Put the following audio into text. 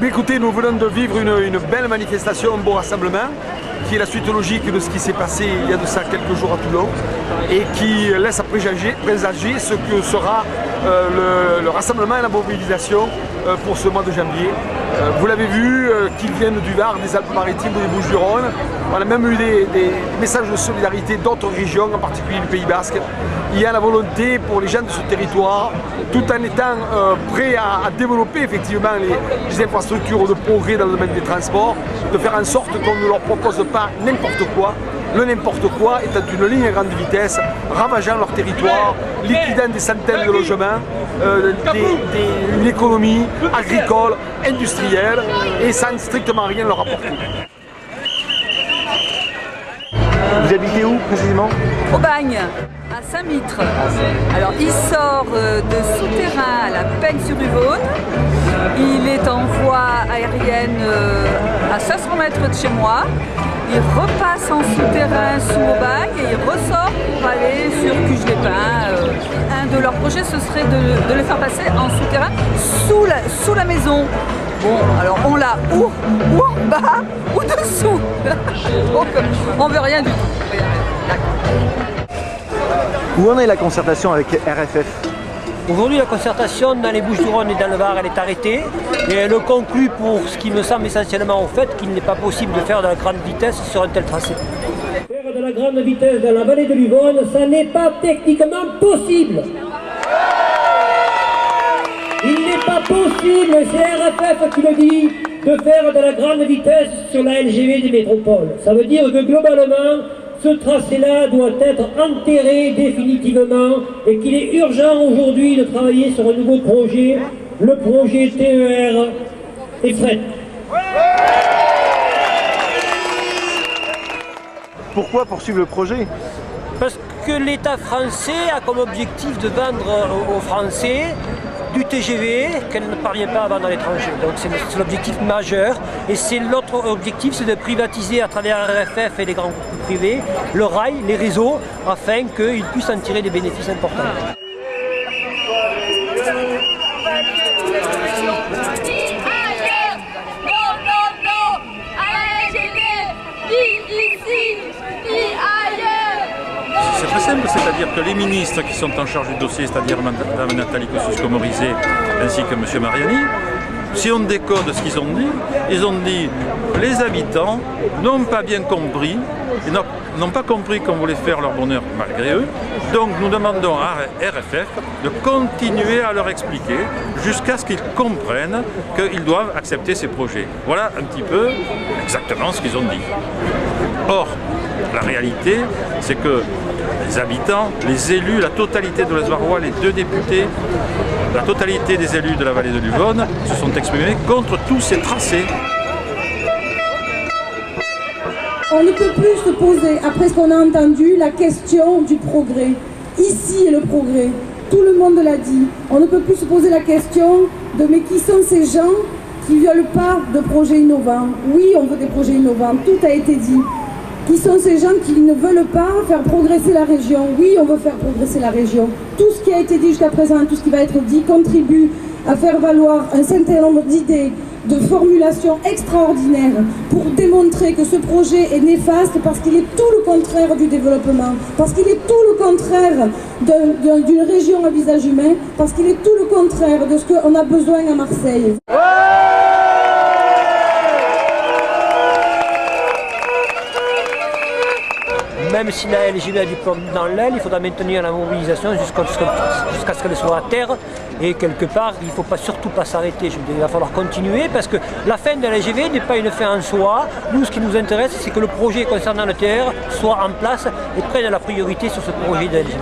Écoutez, nous venons de vivre une belle manifestation, un beau rassemblement, qui est la suite logique de ce qui s'est passé il y a de ça quelques jours à Toulon et qui laisse à présager ce que sera le rassemblement et la mobilisation pour ce mois de janvier. Vous l'avez vu, qu'ils viennent du Var, des Alpes-Maritimes ou des Bouches-du-Rhône. On a même eu des messages de solidarité d'autres régions, en particulier du Pays Basque. Il y a la volonté pour les gens de ce territoire, tout en étant prêts à développer effectivement les infrastructures de progrès dans le domaine des transports, de faire en sorte qu'on ne leur propose pas n'importe quoi. Le n'importe quoi étant une ligne à grande vitesse, ravageant leur territoire, liquidant des centaines de logements, une économie agricole, industrielle, et sans strictement rien leur apporter. Vous habitez où précisément? Au Bagne, à Saint-Mitre. Alors il sort de souterrain à la Penne-sur-Yvonne. Il est en voie aérienne à 500 mètres de chez moi. Il repasse en souterrain sous Aubagne et il ressort pour aller sur Cuges-les-Pins. Un de leurs projets, ce serait de le faire passer en souterrain sous la maison. Bon, alors on l'a ou en bas ou dessous. Donc on veut rien du tout. Où en est la concertation avec RFF? Aujourd'hui, la concertation dans les Bouches-du-Rhône et dans le Var, elle est arrêtée et elle conclut pour ce qui me semble essentiellement au fait qu'il n'est pas possible de faire de la grande vitesse sur un tel tracé. Faire de la grande vitesse dans la vallée de l'Yvonne, ça n'est pas techniquement possible. Il n'est pas possible, c'est RFF qui le dit, de faire de la grande vitesse sur la LGV des métropoles. Ça veut dire que globalement, ce tracé-là doit être enterré définitivement et qu'il est urgent aujourd'hui de travailler sur un nouveau projet, le projet TER et fret. Pourquoi poursuivre le projet? Parce que l'État français a comme objectif de vendre aux Français du TGV qu'elle ne parvient pas à vendre à l'étranger. Donc c'est l'objectif majeur. Et c'est l'autre objectif, c'est de privatiser à travers RFF et les grands groupes privés le rail, les réseaux, afin qu'ils puissent en tirer des bénéfices importants. C'est très simple, c'est-à-dire que les ministres qui sont en charge du dossier, c'est-à-dire Mme Nathalie Kosciusko-Morizet ainsi que M. Mariani, si on décode ce qu'ils ont dit, ils ont dit les habitants n'ont pas bien compris, n'ont pas compris qu'on voulait faire leur bonheur malgré eux, donc nous demandons à RFF de continuer à leur expliquer jusqu'à ce qu'ils comprennent qu'ils doivent accepter ces projets. Voilà un petit peu exactement ce qu'ils ont dit. Or, la réalité, c'est que les habitants, les élus, la totalité de l'Esvarois, les 2 députés, la totalité des élus de la vallée de l'Yvonne se sont exprimés contre tous ces tracés. On ne peut plus se poser, après ce qu'on a entendu, la question du progrès. Ici est le progrès. Tout le monde l'a dit. On ne peut plus se poser la question de mais qui sont ces gens qui ne veulent pas de projets innovants. Oui, on veut des projets innovants, tout a été dit. Qui sont ces gens qui ne veulent pas faire progresser la région? Oui, on veut faire progresser la région. Tout ce qui a été dit jusqu'à présent, tout ce qui va être dit, contribue à faire valoir un certain nombre d'idées, de formulations extraordinaires pour démontrer que ce projet est néfaste parce qu'il est tout le contraire du développement, parce qu'il est tout le contraire d'une région à visage humain, parce qu'il est tout le contraire de ce qu'on a besoin à Marseille. Même si la LGV a du plomb dans l'aile, il faudra maintenir la mobilisation jusqu'à ce qu'elle soit à terre. Et quelque part, il ne faut surtout pas s'arrêter. Il va falloir continuer parce que la fin de la LGV n'est pas une fin en soi. Nous, ce qui nous intéresse, c'est que le projet concernant le TER soit en place et prenne la priorité sur ce projet de LGV.